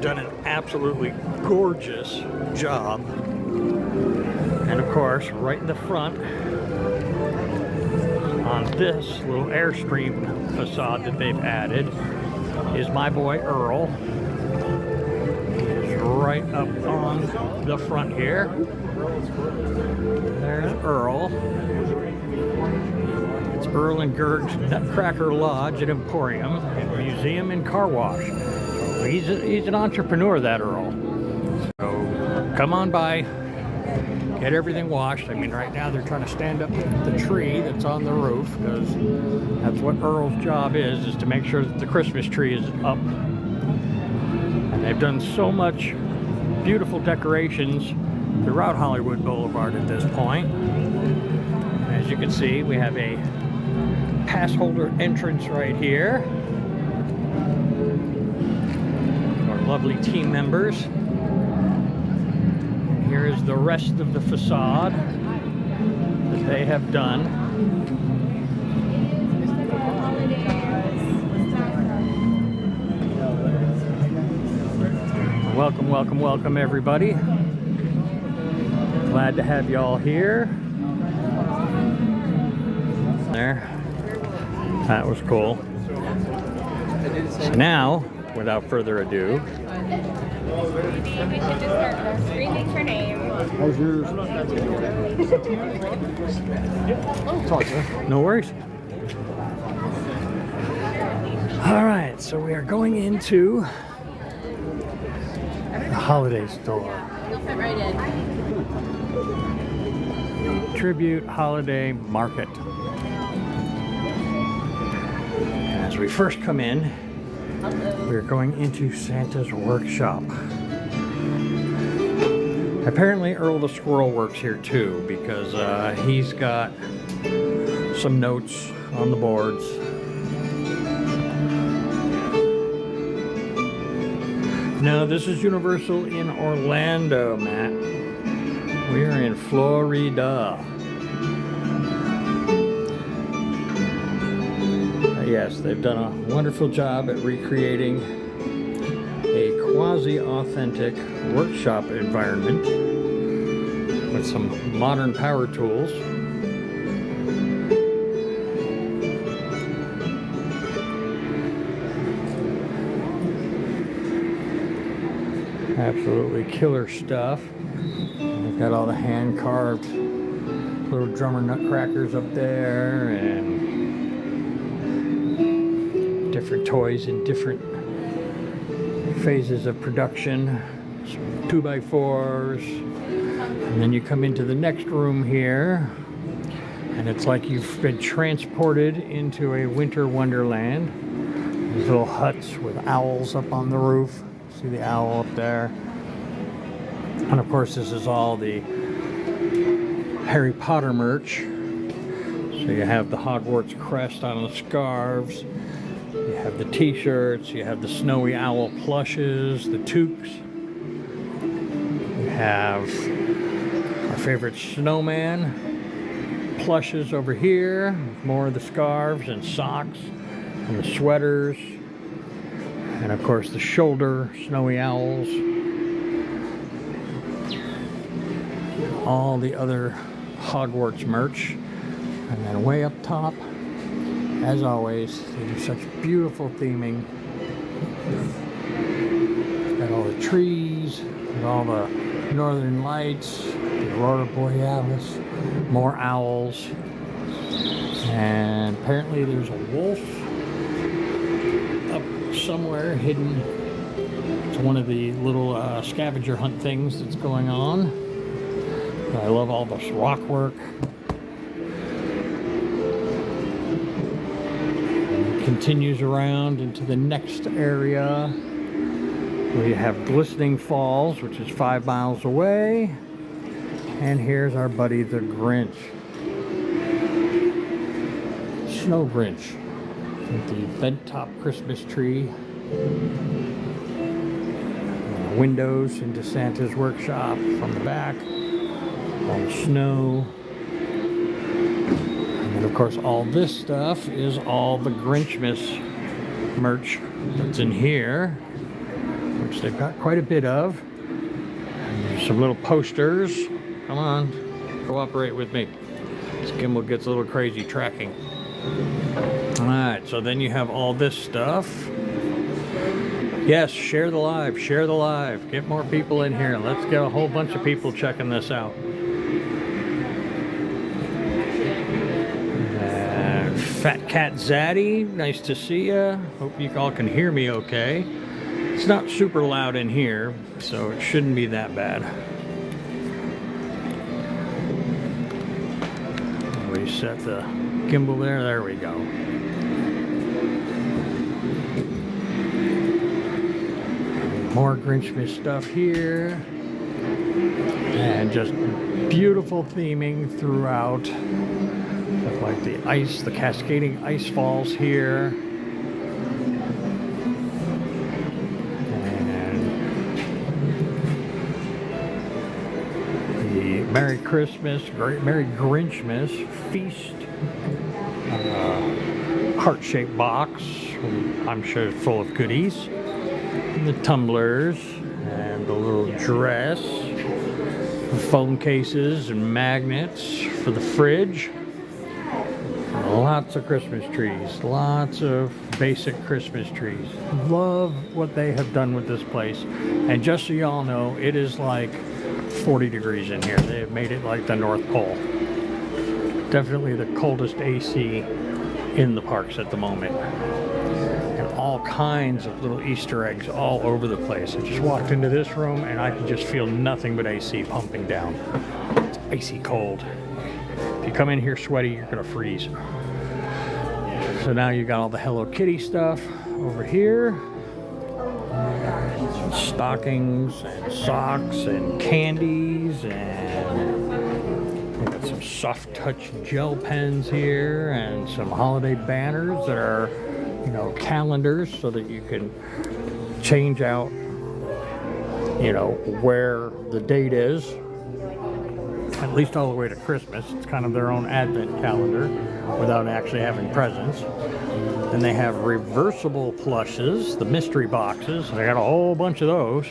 done an absolutely gorgeous job. And of course, right in the front, on this little Airstream facade that they've added, is my boy Earl. He is right up on the front here. There's Earl. It's Earl and Gerg's Nutcracker Lodge and Emporium and Museum and Car Wash. So he's an entrepreneur, that Earl. So come on by, get everything washed. I mean, right now they're trying to stand up the tree that's on the roof, because that's what Earl's job is to make sure that the Christmas tree is up. And they've done so much beautiful decorations throughout Hollywood Boulevard at this point. As you can see, we have a pass holder entrance right here. Our lovely team members. And here is the rest of the facade that they have done. Welcome, welcome, welcome, everybody. Glad to have you all here. There. That was cool. So now, without further ado, Maybe we should just start screaming for names. How's yours? Talk, sir. no worries. All right, so we are going into the holiday store. You'll fit right in. Tribute Holiday Market. As we first come in, we're going into Santa's workshop. Apparently Earl the Squirrel works here too, because he's got some notes on the boards. No, this is Universal in Orlando, Matt. We're in Florida. Yes, they've done a wonderful job at recreating a quasi-authentic workshop environment with some modern power tools. Absolutely killer stuff. They've got all the hand-carved little drummer nutcrackers up there, and different toys in different phases of production. Some 2x4s. And then you come into the next room here, and it's like you've been transported into a winter wonderland. These little huts with owls up on the roof. See the owl up there. And of course, this is all the Harry Potter merch. So you have the Hogwarts crest on the scarves. You have the t-shirts, you have the snowy owl plushes, the toques. You have our favorite snowman plushes over here. More of the scarves and socks and the sweaters. And of course the shoulder snowy owls. All the other Hogwarts merch. And then way up top, as always, they do such beautiful theming. Got all the trees, and all the northern lights, the aurora borealis, more owls, and apparently there's a wolf up somewhere hidden. It's one of the little scavenger hunt things that's going on. I love all this rock work. Continues around into the next area. We have Glistening Falls, which is 5 miles away. And here's our buddy the Grinch. Snow Grinch with the bent top Christmas tree. And windows into Santa's workshop from the back. All the snow. And of course, all this stuff is all the Grinchmas merch that's in here, which which they've got quite a bit of. And there's some little posters. Come on, cooperate with me. This gimbal gets a little crazy tracking. All right, so then you have all this stuff. Yes, share the live, share the live. Get more people in here. Let's get a whole bunch of people checking this out. And Fat Cat Zaddy, nice to see ya. Hope you all can hear me okay. It's not super loud in here, so it shouldn't be that bad. Reset the gimbal there. There we go. More Grinchmas stuff here. And just beautiful theming throughout. Like the ice, the cascading ice falls here. And the Merry Christmas, Merry Grinchmas feast. Heart-shaped box. I'm sure it's full of goodies. And the tumblers and the little dress. The phone cases and magnets for the fridge. Lots of Christmas trees, lots of basic Christmas trees. Love what they have done with this place. And just so y'all know, it is like 40 degrees in here. They have made it like the North Pole. Definitely the coldest AC in the parks at the moment. And all kinds of little Easter eggs all over the place. I just walked into this room and I could just feel nothing but AC pumping down. It's icy cold. If you come in here sweaty, you're gonna freeze. So now you got all the Hello Kitty stuff over here. Some stockings and socks and candies, and we got some soft touch gel pens here and some holiday banners that are, you know, calendars so that you can change out, you know, where the date is. At least all the way to Christmas. It's kind of their own advent calendar without actually having presents. Then they have reversible plushes, the mystery boxes. They got a whole bunch of those.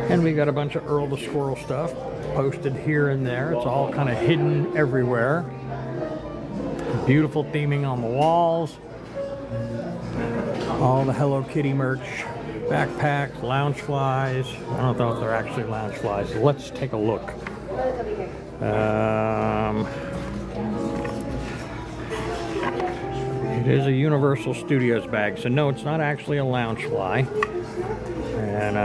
And we got a bunch of Earl the Squirrel stuff posted here and there. It's all kind of hidden everywhere. Beautiful theming on the walls. All the Hello Kitty merch. Backpacks, lounge flies. I don't know if they're actually lounge flies. Let's take a look. It is a Universal Studios bag, so no, it's not actually a lounge fly. And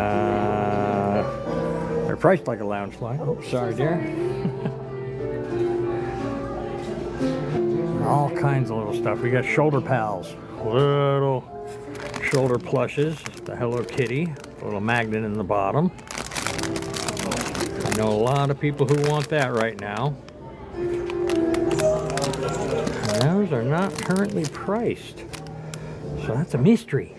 they're priced like a lounge fly. Oh, sorry, dear. All kinds of little stuff. We got shoulder pals, little shoulder plushes, the Hello Kitty, a little magnet in the bottom. I know a lot of people who want that right now. And those are not currently priced, so that's a mystery.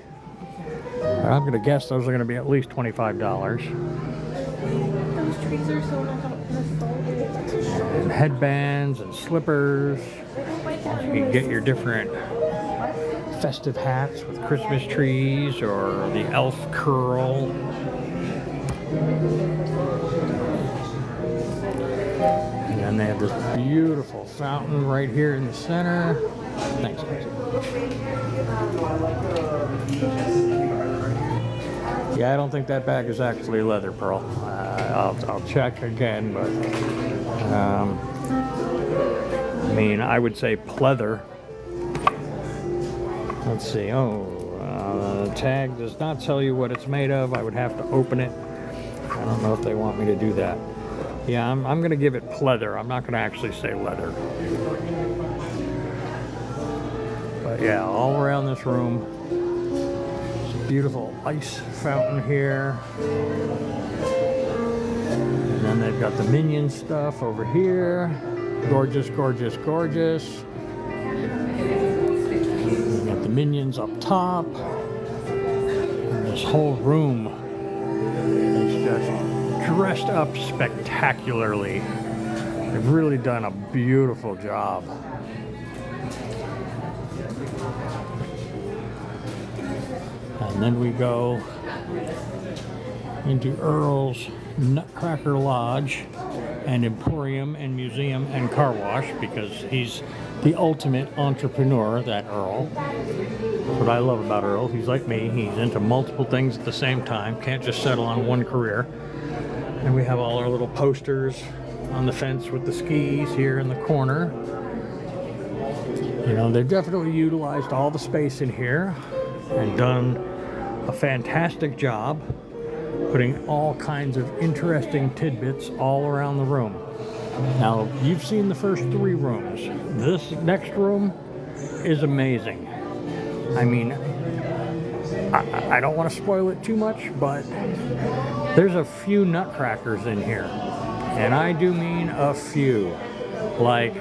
I'm gonna guess those are gonna be at least $25. Those trees are so nice. And headbands and slippers. You can get your different festive hats with Christmas trees or the elf curl. And then they have this beautiful fountain right here in the center. Thanks, guys. Yeah, I don't think that bag is actually leather, Pearl. I'll check again, but I mean, I would say pleather. Let's see. Oh, the tag does not tell you what it's made of. I would have to open it. I don't know if they want me to do that. Yeah, I'm going to give it pleather. I'm not going to actually say leather. But yeah, all around this room, it's a beautiful ice fountain here. And then they've got the Minion stuff over here. Gorgeous, gorgeous, gorgeous. The Minions up top, and this whole room is just dressed up spectacularly. They've really done a beautiful job. And then we go into Earl's Nutcracker Lodge and Emporium and Museum and Car Wash, because he's the ultimate entrepreneur, that Earl. What I love about Earl, he's like me, he's into multiple things at the same time, can't just settle on one career. And we have all our little posters on the fence with the skis here in the corner. You know, they've definitely utilized all the space in here and done a fantastic job putting all kinds of interesting tidbits all around the room. Now, you've seen the first 3 rooms. This next room is amazing. I mean, I don't want to spoil it too much, but there's a few nutcrackers in here. And I do mean a few. Like,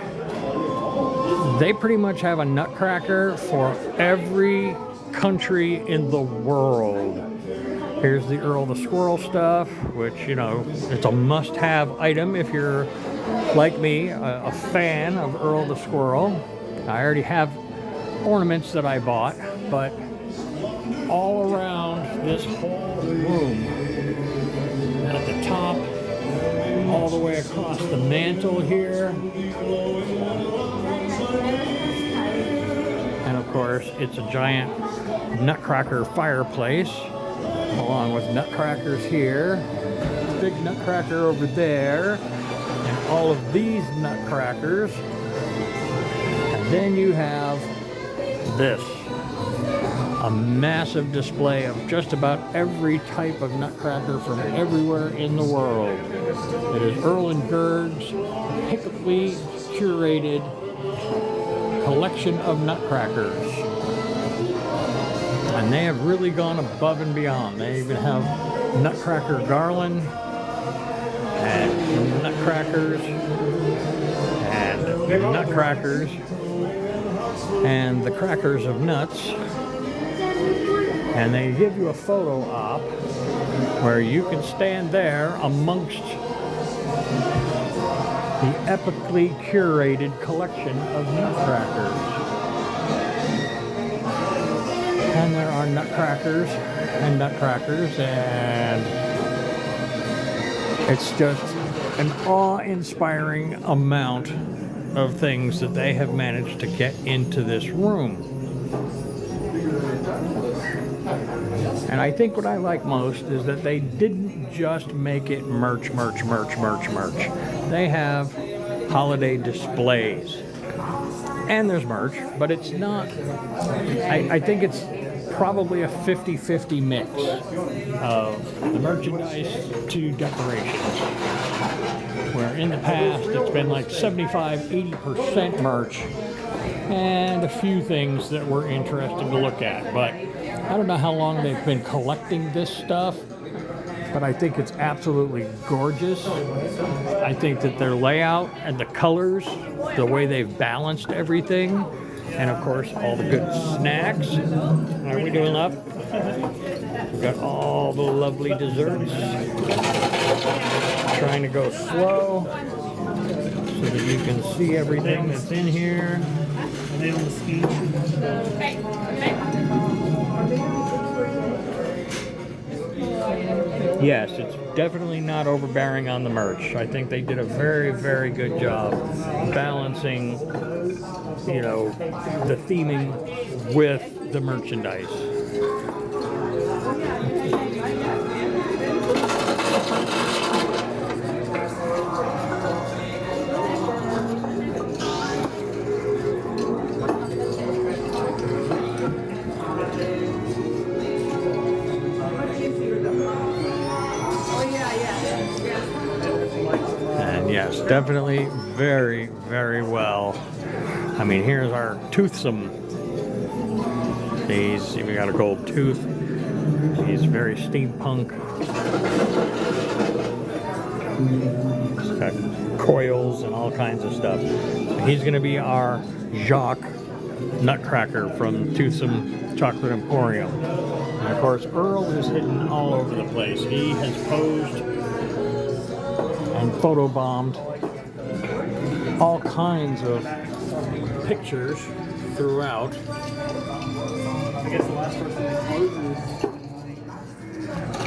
they pretty much have a nutcracker for every country in the world. Here's the Earl the Squirrel stuff, which, you know, it's a must-have item if you're, like me, a fan of Earl the Squirrel. I already have ornaments that I bought, but all around this whole room, at the top, all the way across the mantle here, and of course, it's a giant nutcracker fireplace, along with nutcrackers here, big nutcracker over there, and all of these nutcrackers. And then you have this, a massive display of just about every type of nutcracker from everywhere in the world. It is Earl and Gerd's pickily curated collection of nutcrackers. And they have really gone above and beyond. They even have nutcracker garland and nutcrackers and nutcrackers and the crackers of nuts. And they give you a photo op where you can stand there amongst the epically curated collection of nutcrackers. And there are nutcrackers and nutcrackers, and it's just an awe-inspiring amount of things that they have managed to get into this room. And I think what I like most is that they didn't just make it merch. They have holiday displays. And there's merch, but it's not, I think it's probably a 50-50 mix of the merchandise to decorations. Where in the past it's been like 75-80% merch and a few things that were interesting to look at. But I don't know how long they've been collecting this stuff, but I think it's absolutely gorgeous. I think that their layout and the colors, the way they've balanced everything, and of course all the good snacks. Are we doing up? We've got all the lovely desserts. Trying to go slow so that you can see everything that's in here. Yes, it's definitely not overbearing on the merch. I think they did a very, very good job balancing, you know, the theming with the merchandise. Yes, definitely very, very well. I mean, here's our toothsome. We got a gold tooth. He's very steampunk. He's got coils and all kinds of stuff. He's going to be our Jacques Nutcracker from Toothsome Chocolate Emporium. And of course, Earl is hidden all over the place. He has posed and photobombed all kinds of pictures throughout. guess the last person that closes.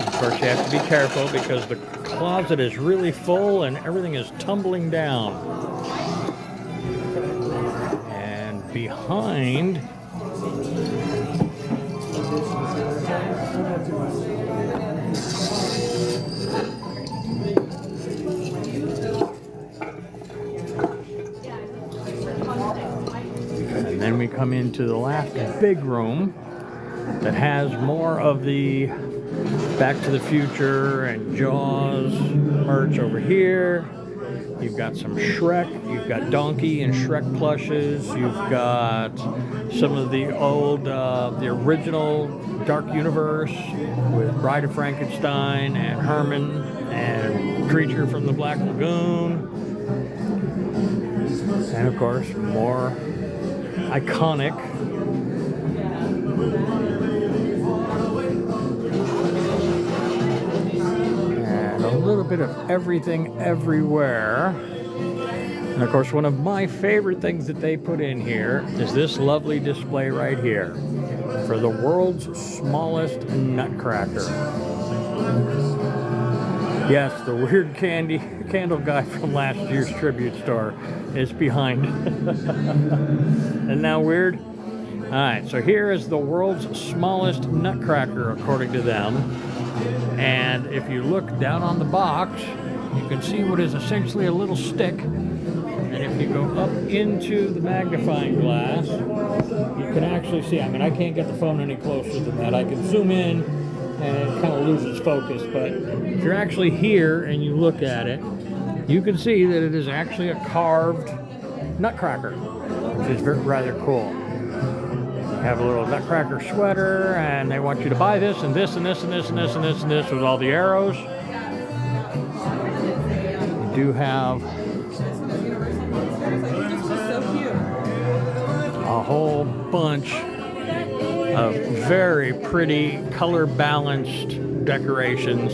Of course, you have to be careful because the closet is really full and everything is tumbling down. And behind, and then we come into the last big room that has more of the Back to the Future and Jaws merch over here. You've got some Shrek, you've got Donkey and Shrek plushes, you've got some of the old, the original Dark Universe with Bride of Frankenstein and Herman and Creature from the Black Lagoon. And of course, more iconic and a little bit of everything everywhere. And of course, one of my favorite things that they put in here is this lovely display right here for the world's smallest nutcracker. Yes, the weird candle guy from last year's tribute store is behind. Isn't that weird? All right, so here is the world's smallest nutcracker, according to them. And if you look down on the box, you can see what is essentially a little stick. And if you go up into the magnifying glass, you can actually see, I mean, I can't get the phone any closer than that. I can zoom in and it kind of loses focus, but if you're actually here and you look at it, you can see that it is actually a carved nutcracker, which is rather cool. You have a little nutcracker sweater, and they want you to buy this and this and this and this and this and this and this with all the arrows. You do have a whole bunch of very pretty color balanced decorations.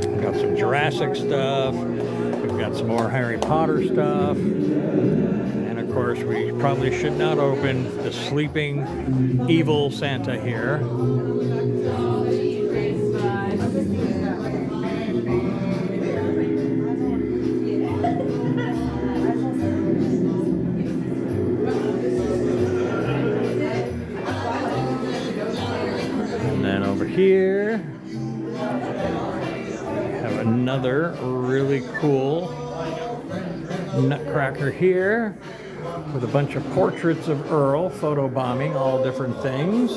We've got some Jurassic stuff. We've got some more Harry Potter stuff. And of course, we probably should not open the sleeping evil Santa here. Here have another really cool nutcracker here with a bunch of portraits of Earl photobombing all different things.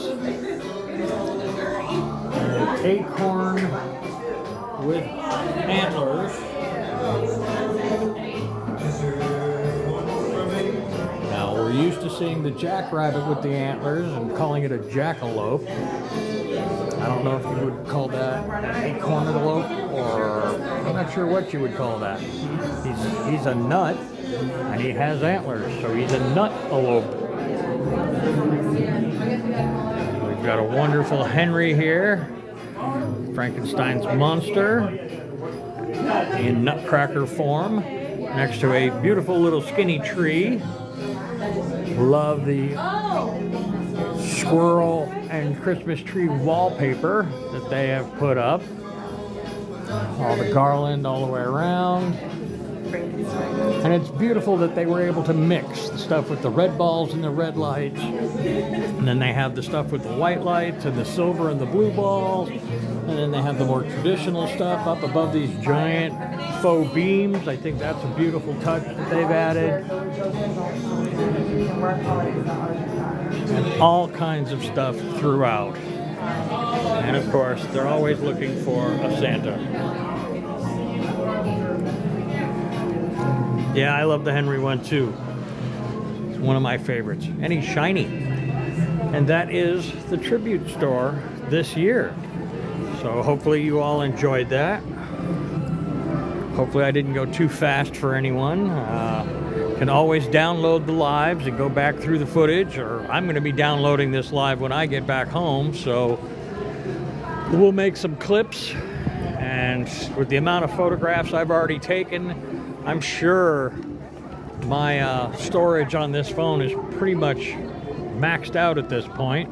An acorn with antlers. Now we're used to seeing the jackrabbit with the antlers and calling it a jackalope. I don't know if you would call that an acorn-alope, or I'm not sure what you would call that. He's a nut, and he has antlers, so he's a nut-alope. We've got a wonderful Henry here, Frankenstein's monster, in nutcracker form, next to a beautiful little skinny tree. Love the squirrel and Christmas tree wallpaper that they have put up. All the garland all the way around. And it's beautiful that they were able to mix the stuff with the red balls and the red lights. And then they have the stuff with the white lights and the silver and the blue balls. And then they have the more traditional stuff up above these giant faux beams. I think that's a beautiful touch that they've added. And all kinds of stuff throughout. And of course, they're always looking for a Santa. Yeah, I love the Henry one too. It's one of my favorites. And he's shiny. And that is the tribute store this year. So hopefully you all enjoyed that. Hopefully I didn't go too fast for anyone. Can always download the lives and go back through the footage, or I'm going to be downloading this live when I get back home, so we'll make some clips. And with the amount of photographs I've already taken, I'm sure My storage on this phone is pretty much maxed out at this point.